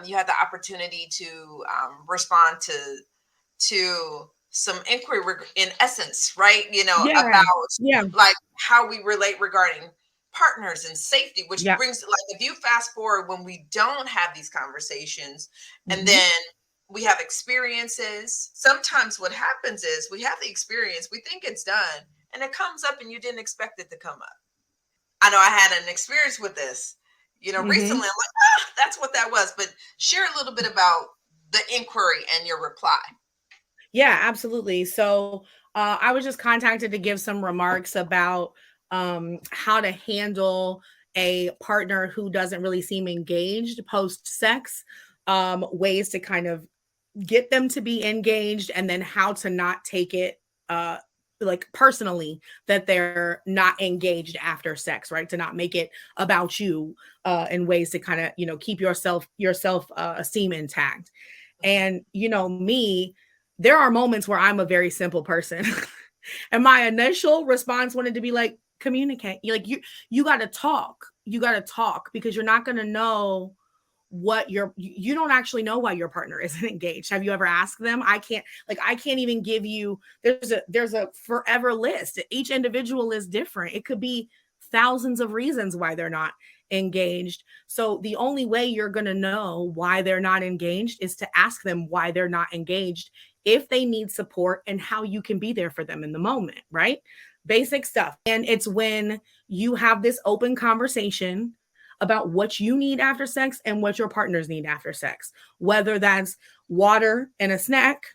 You had the opportunity to respond to some inquiry in essence, right? Yeah. About Yeah. like how we relate regarding partners and safety, which Yeah. brings, like, if you fast forward when we don't have these conversations, and Hmm. then we have experiences. Sometimes what happens is we have the experience, we think it's done, and it comes up and you didn't expect it to come up. I know I had an experience with this, recently. Hmm. I'm like, that's what that was. But share a little bit about the inquiry and your reply. Yeah, absolutely. So I was just contacted to give some remarks about how to handle a partner who doesn't really seem engaged post sex, ways to kind of get them to be engaged, and then how to not take it like personally that they're not engaged after sex, right? To not make it about you, in ways to kind of, keep yourself esteem intact. And me, there are moments where I'm a very simple person. And my initial response wanted to be like, communicate. You got to talk. You got to talk, because you're not going to know what you don't actually know why your partner isn't engaged. Have you ever asked them? I can't even give you, there's a forever list. Each individual is different. It could be thousands of reasons why they're not engaged. So the only way you're going to know why they're not engaged is to ask them why they're not engaged, if they need support, and how you can be there for them in the moment, right? Basic stuff. And it's when you have this open conversation about what you need after sex and what your partners need after sex, whether that's water and a snack,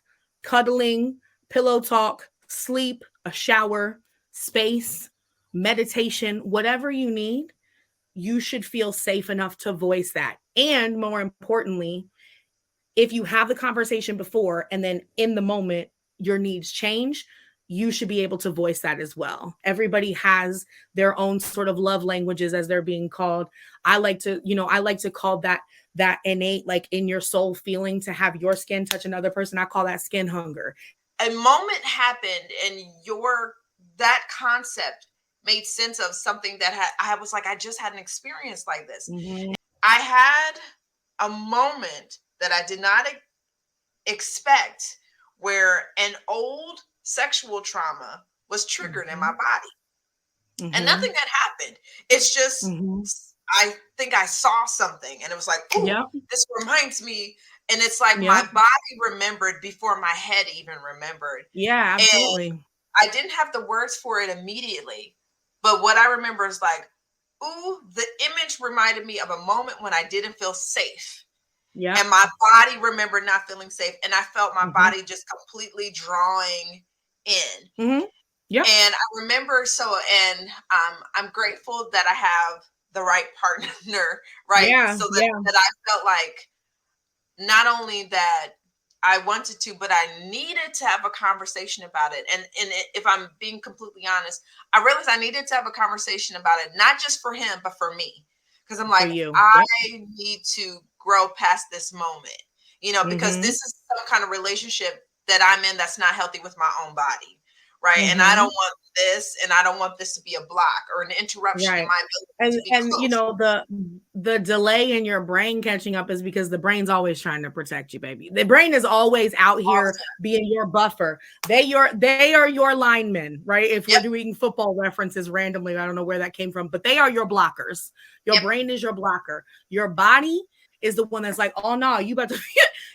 cuddling, pillow talk, sleep, a shower, space, meditation, whatever you need. You should feel safe enough to voice that. And more importantly, if you have the conversation before and then in the moment your needs change, you should be able to voice that as well. Everybody has their own sort of love languages, as they're being called. I like to call that innate, like in your soul feeling to have your skin touch another person. I call that skin hunger. A moment happened and that concept made sense of something that I was like, I just had an experience like this. Mm-hmm. I had a moment that I did not expect, where an old sexual trauma was triggered in my Mm-hmm. body, and Mm-hmm. nothing had happened. It's just, Mm-hmm. I think I saw something and it was like, ooh, Yep. this reminds me. And it's like my Yep. body remembered before my head even remembered. Yeah, And absolutely. I didn't have the words for it immediately. But what I remember is like, ooh, the image reminded me of a moment when I didn't feel safe. Yep. And my body remembered not feeling safe. And I felt my Mm-hmm. body just completely drawing in. Mm-hmm. Yep. And I remember, and I'm grateful that I have the right partner, right? Yeah. So Yeah. that I felt like not only that I wanted to, but I needed to have a conversation about it. If I'm being completely honest, I realized I needed to have a conversation about it, not just for him, but for me. Because I'm For like, you. I Yep. need to grow past this moment, because Mm-hmm. this is some kind of relationship that I'm in that's not healthy with my own body. Right. And I don't Mm-hmm. want this, and I don't want this to be a block or an interruption in Right. my ability to And be and close. the delay in your brain catching up is because the brain's always trying to protect you, baby. The brain is always out here Awesome. being your buffer. They are your linemen, right? If we're Yep. doing football references randomly, I don't know where that came from, but they are your blockers. Your Yep. brain is your blocker. Your body is the one that's like, oh no, you about to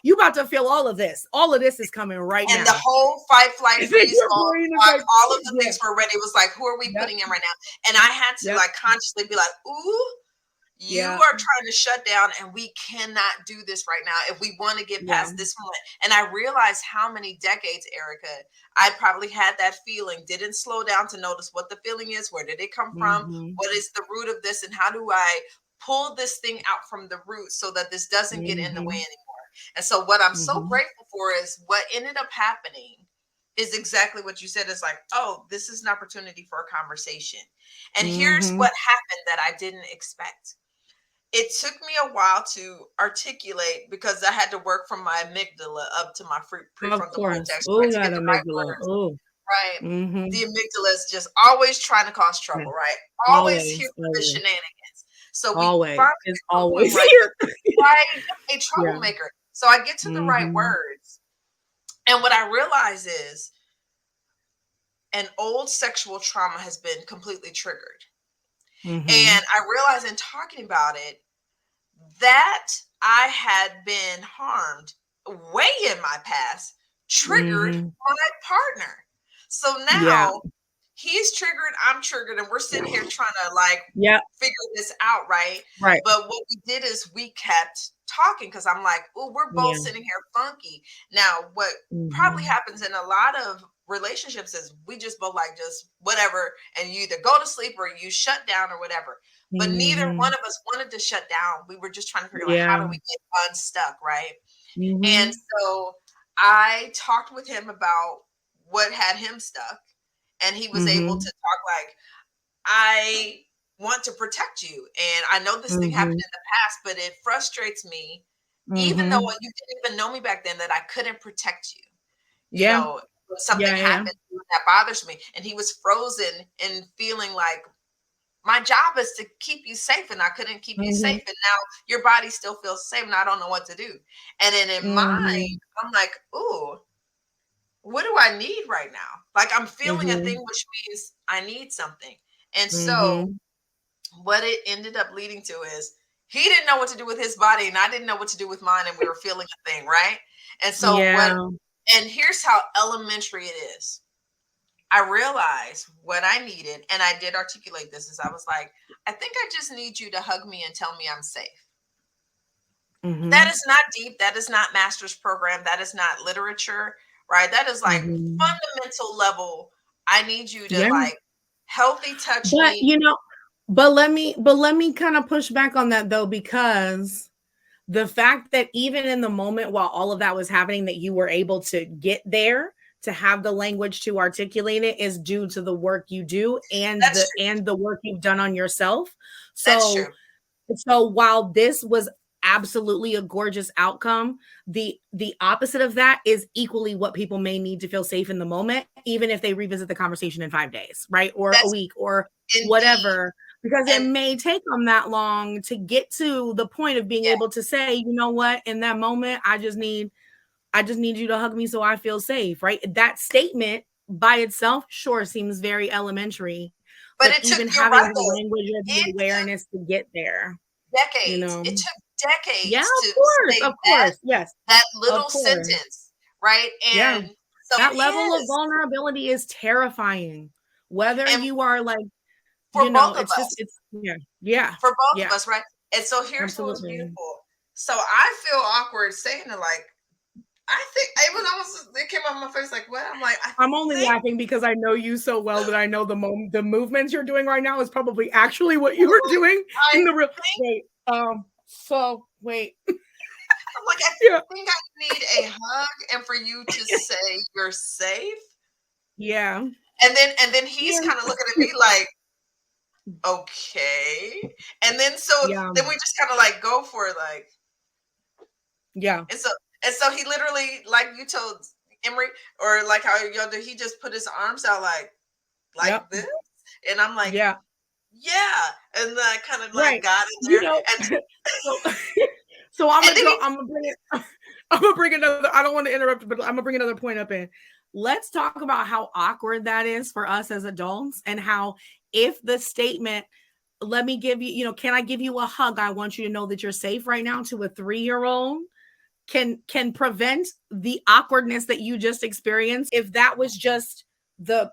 you about to feel all of this. All of this is coming right And the now. whole fight, flight, And then freeze, your all, brain is like, like, all of the yeah, things were ready. It was like, who are we yep, putting in right now? And I had to, yep, like, consciously be like, ooh, you yeah, are trying to shut down, and we cannot do this right now if we want to get yeah. past this moment. And I realized how many decades, Erica, I probably had that feeling, didn't slow down to notice what the feeling is, where did it come from, Mm-hmm. what is the root of this, and how do I pull this thing out from the root so that this doesn't get in the way Mhm, anymore. And so what I'm so mhm, grateful for is what ended up happening is exactly what you said. It's like, oh, this is an opportunity for a conversation. And here's mhm. what happened that I didn't expect. It took me a while to articulate, because I had to work from my amygdala up to my Of prefrontal course. cortex, Oh, right, to that get the right amygdala. words. Oh, Right. The mhm. amygdala is just always trying to cause Yeah. trouble, right? Always here Always, for the always. shenanigans. So we Always. finally It's get to a point always where here. right, a Yeah. troublemaker. So I get to the right Mhm. words. And what I realize is an old sexual trauma has been completely triggered. And Mhm. I realized in talking about it that I had been harmed way in my past, triggered Mhm. my partner. So Yeah. now he's triggered, I'm triggered, and we're sitting here trying to like Yep. figure this out, right? Right. But what we did is we kept talking because I'm like, oh, we're both Yeah. sitting here funky. Now, what probably Mhm. happens in a lot of relationships is we just both like just whatever, and you either go to sleep or you shut down or whatever. But neither one Mhm. of us wanted to shut down. We were just trying to figure out how Yeah. do we get unstuck, right? And Mhm. so I talked with him about what had him stuck, and he was able to Mhm. talk like, I want to protect you. And I know this thing happened Mhm. in the past, but it frustrates me, even though Mhm. you didn't even know me back then, that I couldn't protect you. You Yeah. know, when something Yeah, yeah. happened that bothers me. And he was frozen and feeling like my job is to keep you safe, and I couldn't keep you safe. Mhm. And now your body still feels safe, and I don't know what to do. And then in mine, Mhm. I'm like, ooh, what do I need right now? Like I'm feeling a thing, Mhm. which means I need something. And so Mhm. what it ended up leading to is he didn't know what to do with his body, and I didn't know what to do with mine, and we were feeling a thing, right? And so Yeah. and here's how elementary it is. I realized what I needed, and I did articulate this, is I was like, I think I just need you to hug me and tell me I'm safe. That Mhm. is not deep. That is not master's program. That is not literature, right? That is like Mhm. fundamental level. I need you to Yeah. like healthy touch But, me. you know, but let me kind of push back on that though, because the fact that even in the moment while all of that was happening, that you were able to get there to have the language to articulate it is due to the work you do That's true. and the work you've done on yourself. That's So true. while this was absolutely a gorgeous outcome, the opposite of that is equally what people may need to feel safe in the moment, even if they revisit the conversation in 5 days, right? Or a That's week or indeed. whatever, because it And may take them that long to get to the point of being yeah, able to say, you know what, in that moment, I just need you to hug me so I feel safe, right? That statement by itself sure seems very elementary, but but it took, even you're having right the though. language or the It took awareness to get there, you decades. know? It took Yeah, decades to of say course, yes, that of little course. sentence, right? Yeah, And so that it level of is. vulnerability is terrifying. Whether And you are like, for both of it's just us, it's yeah, yeah, for both of yeah, us, right? And so here's what was absolutely. beautiful. So I feel awkward saying it like, I think it was almost, it came out of my face like, what? I'm like, I I'm only think, laughing because I know you so well that I know the movements you're doing right now is probably actually what you were doing I in the real think, wait, so wait. I'm like, I Yeah, think I need a hug and for you to say you're safe. yeah, And then he's yeah, kind of looking at me like, okay. And then so yeah, then we just kind of like go for it, like, yeah, and so he literally, like you told Emery, or like how y'all do, he just put his arms out yep, like this. And I'm like, yeah, yeah. And then I kind of like right. got in You there. know, And so so I'm and gonna then go. he I'm gonna bring it. I'm gonna bring another. I don't want to interrupt, but I'm gonna bring another point up in. Let's talk about how awkward that is for us as adults, and how if the statement, "Let me give you," can I give you a hug? I want you to know that you're safe right now, to a 3-year-old, can prevent the awkwardness that you just experienced. If that was just the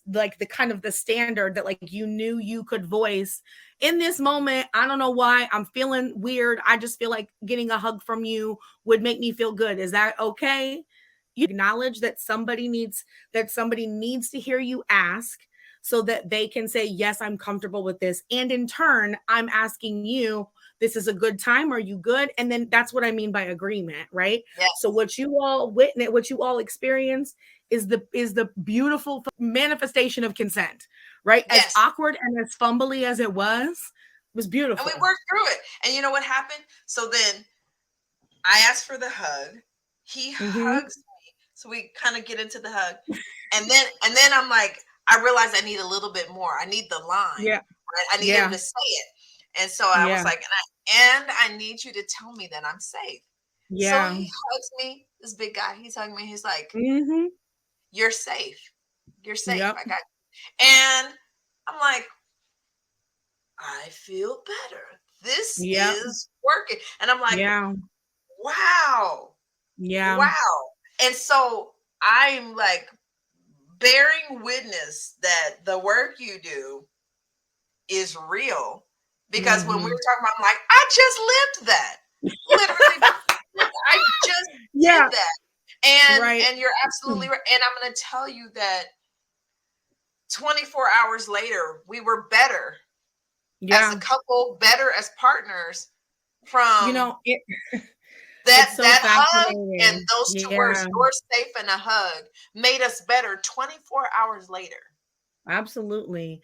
like the kind of the standard that like you knew you could voice in this moment, I don't know why I'm feeling weird, I just feel like getting a hug from you would make me feel good. Is that okay? You acknowledge that somebody needs to hear you ask, so that they can say, yes, I'm comfortable with this, and in turn I'm asking you, this is a good time, are you good? And then that's what I mean by agreement, right? So yes, what you all witness, what you all experience is the beautiful manifestation of consent, right? As yes. awkward and as fumbly as it was And we beautiful. worked through it. And you know what happened? So then I asked for the hug. He Mm-hmm. hugs me. So we kind of get into the hug. And then I'm like, I realize I need a little bit more. I need the line, Yeah. right? I need him Yeah. to say it. And so I was Yeah. like, and I need you to tell me that I'm safe. So Yeah. he hugs me, this big guy. He's hugging me. He's like, Mhm. "You're safe. You're safe. Yep. I got you." And I'm like, I feel better. This Yep. is working. And I'm like, Yeah. wow, Yeah. wow. And so I'm like bearing witness that the work you do is real. Because when we Mhm. were talking about, I'm like, I just lived that. Literally, I just did Yeah. that. Right. And you're absolutely right. And I'm going to tell you that 24 hours later, we were better as a Yeah. couple, better as partners You from know, it's that so hug and fascinating. those two Yeah. words, "you're safe," and a hug made us better 24 hours later. Absolutely.